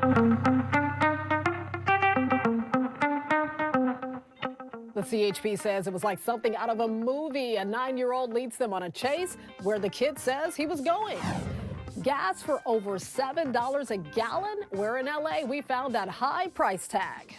The CHP says it was like something out of a movie. A 9-year-old leads them on a chase where the kid says he was going. Gas for over $7 a gallon? Where in LA we found that high price tag.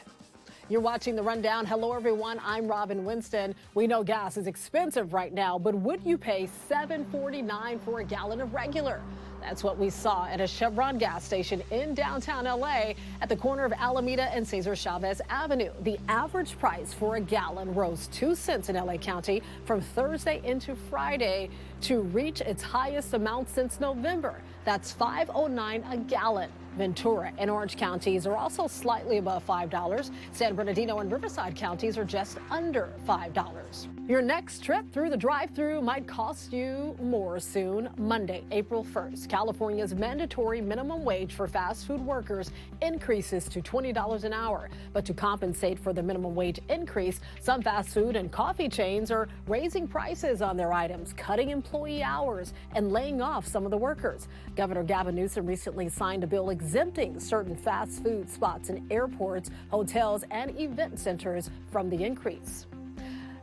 You're watching The Rundown. Hello, everyone. I'm Robin Winston. We know gas is expensive right now, but would you pay $7.49 for a gallon of regular? That's what we saw at a Chevron gas station in downtown LA at the corner of Alameda and Cesar Chavez Avenue. The average price for a gallon rose 2 cents in LA County from Thursday into Friday to reach its highest amount since November. That's $5.09 a gallon. Ventura and Orange counties are also slightly above $5. San Bernardino and Riverside counties are just under $5. Your next trip through the drive-thru might cost you more soon. Monday, April 1st, California's mandatory minimum wage for fast food workers increases to $20 an hour. But to compensate for the minimum wage increase, some fast food and coffee chains are raising prices on their items, cutting employee hours, and laying off some of the workers. Governor Gavin Newsom recently signed a bill exempting certain fast food spots in airports, hotels, and event centers from the increase.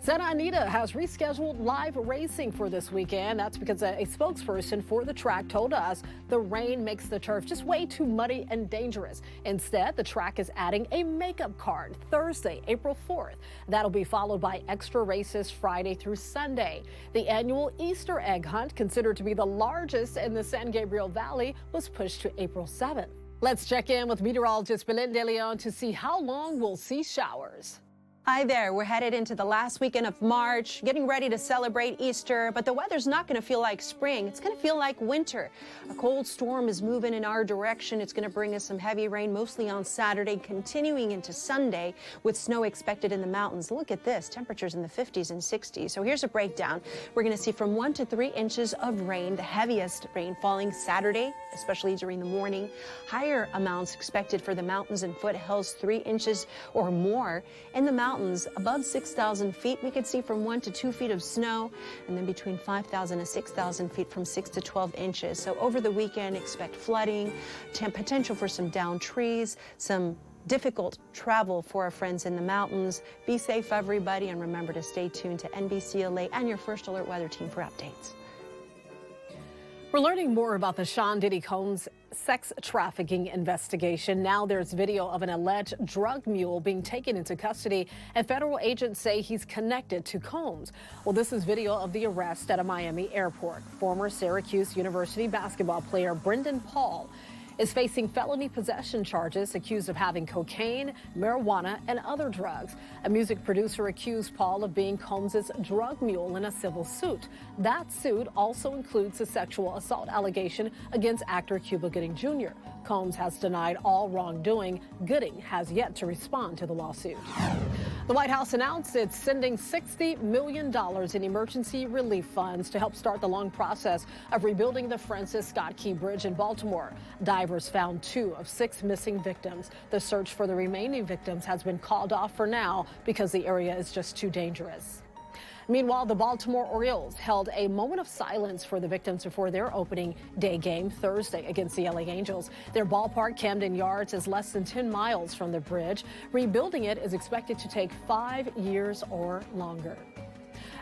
Santa Anita has rescheduled live racing for this weekend. That's because a spokesperson for the track told us the rain makes the turf just way too muddy and dangerous. Instead, the track is adding a makeup card Thursday, April 4th. That'll be followed by extra races Friday through Sunday. The annual Easter egg hunt, considered to be the largest in the San Gabriel Valley, was pushed to April 7th. Let's check in with meteorologist Belen De Leon to see how long we'll see showers. Hi there. We're headed into the last weekend of March, getting ready to celebrate Easter, but the weather's not going to feel like spring. It's going to feel like winter. A cold storm is moving in our direction. It's going to bring us some heavy rain, mostly on Saturday, continuing into Sunday with snow expected in the mountains. Look at this, temperatures in the 50s and 60s. So here's a breakdown. We're going to see from 1 to 3 inches of rain, the heaviest rain falling Saturday, especially during the morning. Higher amounts expected for the mountains and foothills, 3 inches or more. In the mountains, above 6,000 feet, we could see from 1 to 2 feet of snow, and then between 5,000 and 6,000 feet from 6 to 12 inches. So over the weekend, expect flooding, potential for some downed trees, some difficult travel for our friends in the mountains. Be safe, everybody, and remember to stay tuned to NBCLA and your First Alert Weather Team for updates. We're learning more about the Sean Diddy Combs sex trafficking investigation. Now there's video of an alleged drug mule being taken into custody, and federal agents say he's connected to Combs. Well, this is video of the arrest at a Miami airport. Former Syracuse University basketball player Brendan Paul is facing felony possession charges, accused of having cocaine, marijuana, and other drugs. A music producer accused Paul of being Combs' drug mule in a civil suit. That suit also includes a sexual assault allegation against actor Cuba Gooding Jr. Combs has denied all wrongdoing. Gooding has yet to respond to the lawsuit. The White House announced it's sending $60 million in emergency relief funds to help start the long process of rebuilding the Francis Scott Key Bridge in Baltimore. Divers found 2 of 6 missing victims. The search for the remaining victims has been called off for now because the area is just too dangerous. Meanwhile, the Baltimore Orioles held a moment of silence for the victims before their opening day game Thursday against the LA Angels. Their ballpark, Camden Yards, is less than 10 miles from the bridge. Rebuilding it is expected to take 5 years or longer.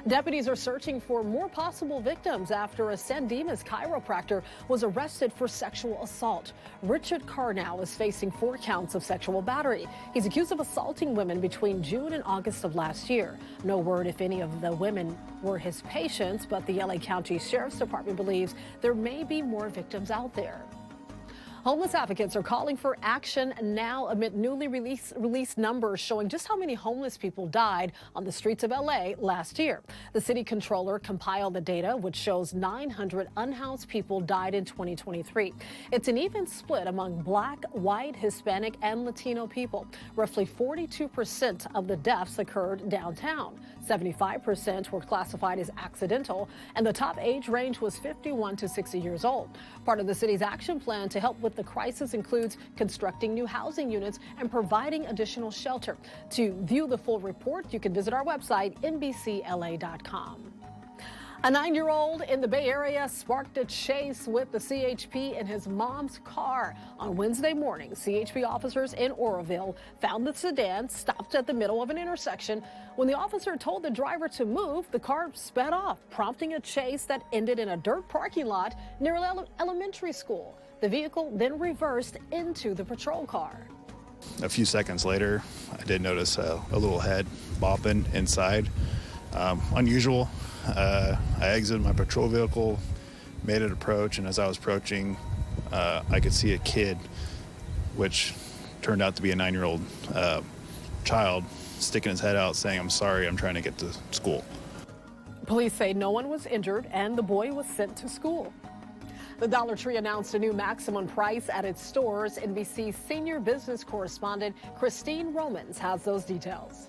Deputies are searching for more possible victims after a San Dimas chiropractor was arrested for sexual assault. Richard Carnow is facing 4 counts of sexual battery. He's accused of assaulting women between June and August of last year. No word if any of the women were his patients, but the LA County Sheriff's Department believes there may be more victims out there. Homeless advocates are calling for action now amid newly released numbers showing just how many homeless people died on the streets of LA last year. The city controller compiled the data, which shows 900 unhoused people died in 2023. It's an even split among Black, white, Hispanic, and Latino people. Roughly 42% of the deaths occurred downtown. 75% were classified as accidental, and the top age range was 51 to 60 years old. Part of the city's action plan to help with the crisis includes constructing new housing units and providing additional shelter. To view the full report, you can visit our website, NBCLA.com. A 9-year-old in the Bay Area sparked a chase with the CHP in his mom's car. On Wednesday morning, CHP officers in Oroville found the sedan stopped at the middle of an intersection. When the officer told the driver to move, the car sped off, prompting a chase that ended in a dirt parking lot near an elementary school. The vehicle then reversed into the patrol car. A few seconds later, I did notice a little head bopping inside. Unusual. I exited my patrol vehicle, made an approach, and as I was approaching, I could see a kid, which turned out to be a 9-year-old child, sticking his head out saying, "I'm sorry, I'm trying to get to school." Police say no one was injured and the boy was sent to school. The Dollar Tree announced a new maximum price at its stores. NBC senior business correspondent Christine Romans has those details.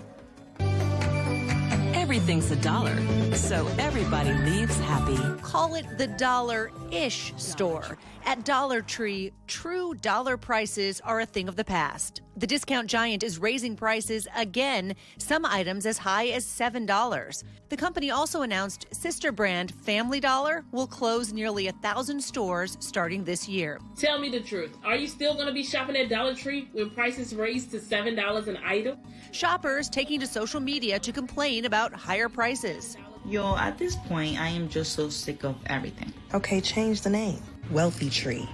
Everything's $1, so everybody leaves happy. Call it the dollar-ish store. At Dollar Tree, true dollar prices are a thing of the past. The discount giant is raising prices again, some items as high as $7. The company also announced sister brand Family Dollar will close nearly 1,000 stores starting this year. Tell me the truth. Are you still going to be shopping at Dollar Tree when prices raised to $7 an item? Shoppers taking to social media to complain about higher prices. Yo, at this point, I am just so sick of everything. Okay, change the name. Wealthy Tree.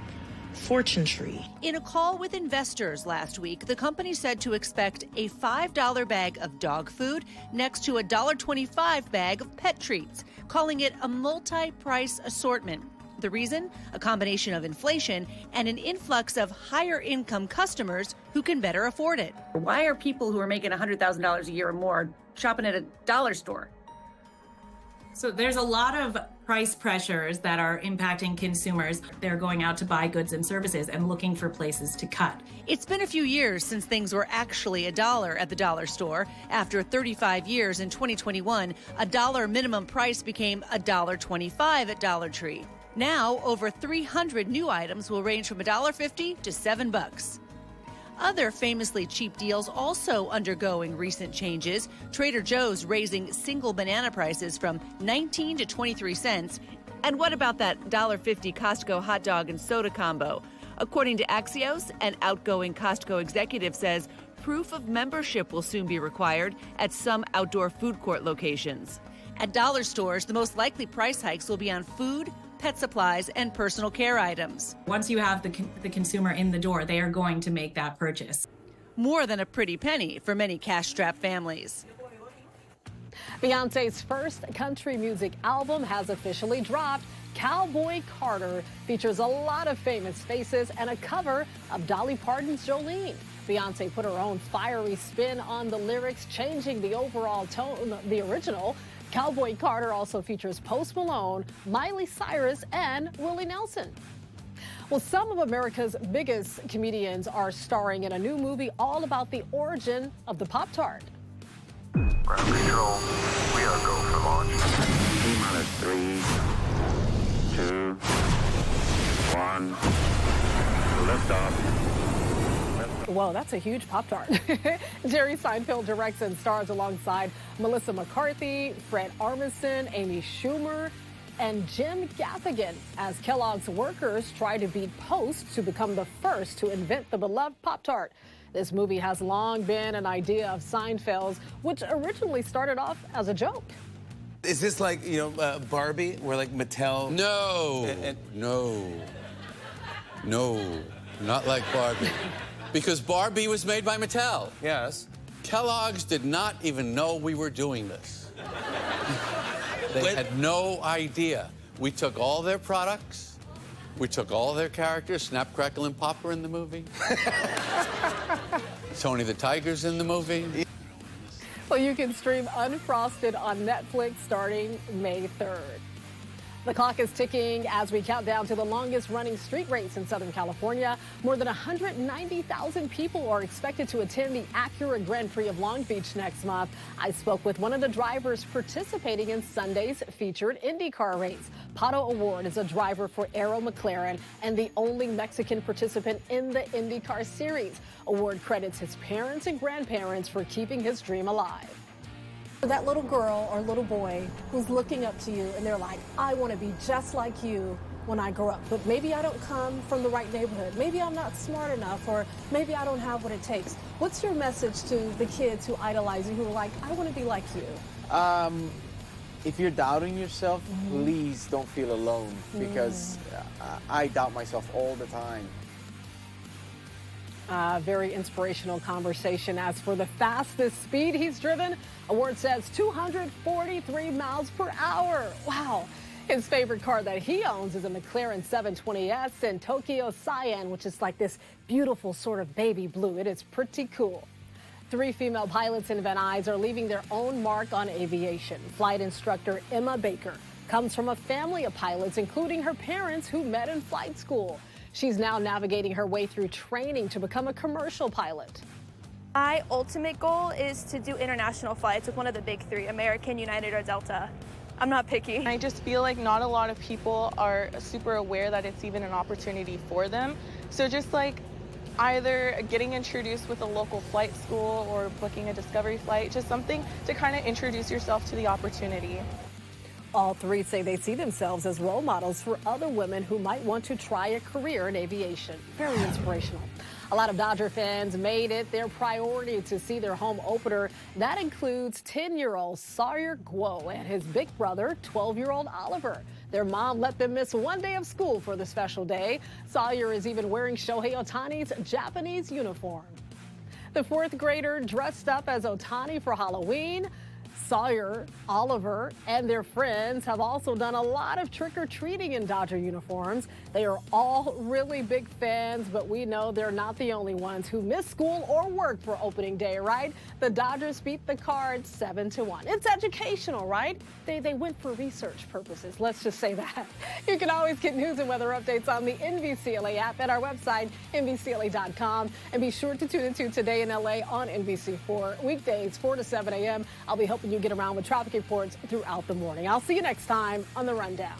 Fortune Tree. In a call with investors last week, the company said to expect a $5 bag of dog food next to a $1.25 bag of pet treats, calling it a multi-price assortment. The reason? A combination of inflation and an influx of higher income customers who can better afford it. Why are people who are making $100,000 a year or more shopping at a dollar store? So there's a lot of price pressures that are impacting consumers. They're going out to buy goods and services and looking for places to cut. It's been a few years since things were actually $1 at the dollar store. After 35 years in 2021, a dollar minimum price became $1.25 at Dollar Tree. Now, over 300 new items will range from $1.50 to $7. Other famously cheap deals also undergoing recent changes. Trader Joe's raising single banana prices from 19 to 23 cents. And what about that $1.50 Costco hot dog and soda combo? According to Axios, an outgoing Costco executive says proof of membership will soon be required at some outdoor food court locations. At dollar stores, the most likely price hikes will be on food, pet supplies, and personal care items. Once you have the consumer in the door, they are going to make that purchase. More than a pretty penny for many cash-strapped families. Beyonce's first country music album has officially dropped. Cowboy Carter features a lot of famous faces and a cover of Dolly Parton's Jolene. Beyonce put her own fiery spin on the lyrics, changing the overall tone of the original. Cowboy Carter also features Post Malone, Miley Cyrus, and Willie Nelson. Well, some of America's biggest comedians are starring in a new movie all about the origin of the Pop-Tart. Ground control, we are go for launch. T-minus 3, 2, 1, liftoff. Whoa, that's a huge Pop-Tart. Jerry Seinfeld directs and stars alongside Melissa McCarthy, Fred Armisen, Amy Schumer, and Jim Gaffigan as Kellogg's workers try to beat Post to become the first to invent the beloved Pop-Tart. This movie has long been an idea of Seinfeld's, which originally started off as a joke. Is this like, Barbie, where like Mattel? No, no, not like Barbie. Because Barbie was made by Mattel. Yes. Kellogg's did not even know we were doing this. They had no idea. We took all their products. We took all their characters. Snap, Crackle, and Pop were in the movie. Tony the Tiger's in the movie. Well, you can stream Unfrosted on Netflix starting May 3rd. The clock is ticking as we count down to the longest-running street race in Southern California. More than 190,000 people are expected to attend the Acura Grand Prix of Long Beach next month. I spoke with one of the drivers participating in Sunday's featured IndyCar race. Pato Award is a driver for Arrow McLaren and the only Mexican participant in the IndyCar series. Award credits his parents and grandparents for keeping his dream alive. That little girl or little boy who's looking up to you and they're like, I want to be just like you when I grow up, but maybe I don't come from the right neighborhood. Maybe I'm not smart enough, or maybe I don't have what it takes. What's your message to the kids who idolize you, who are like, I want to be like you? If you're doubting yourself, please don't feel alone, because I doubt myself all the time. Very inspirational conversation. As for the fastest speed he's driven, award says 243 miles per hour. Wow. His favorite car that he owns is a McLaren 720S in Tokyo Cyan, which is like this beautiful sort of baby blue. It is pretty cool. 3 female pilots in Van Nuys are leaving their own mark on aviation. Flight instructor Emma Baker comes from a family of pilots, including her parents, who met in flight school. She's now navigating her way through training to become a commercial pilot. My ultimate goal is to do international flights with one of the big 3, American, United, or Delta. I'm not picky. I just feel like not a lot of people are super aware that it's even an opportunity for them. So just like either getting introduced with a local flight school or booking a discovery flight, just something to kind of introduce yourself to the opportunity. All 3 say they see themselves as role models for other women who might want to try a career in aviation. Very inspirational. A lot of Dodger fans made it their priority to see their home opener. That includes 10-year-old Sawyer Guo and his big brother, 12-year-old Oliver. Their mom let them miss one day of school for the special day. Sawyer is even wearing Shohei Ohtani's Japanese uniform. The 4th grader dressed up as Ohtani for Halloween. Sawyer, Oliver, and their friends have also done a lot of trick-or-treating in Dodger uniforms. They are all really big fans, but we know they're not the only ones who miss school or work for opening day, right? The Dodgers beat the Cards 7-1. It's educational, right? They went for research purposes, let's just say that. You can always get news and weather updates on the NBCLA app at our website, NBCLA.com. And be sure to tune into Today in LA on NBC4, weekdays 4 to 7 a.m. I'll be helping you get around with traffic reports throughout the morning. I'll see you next time on The Rundown.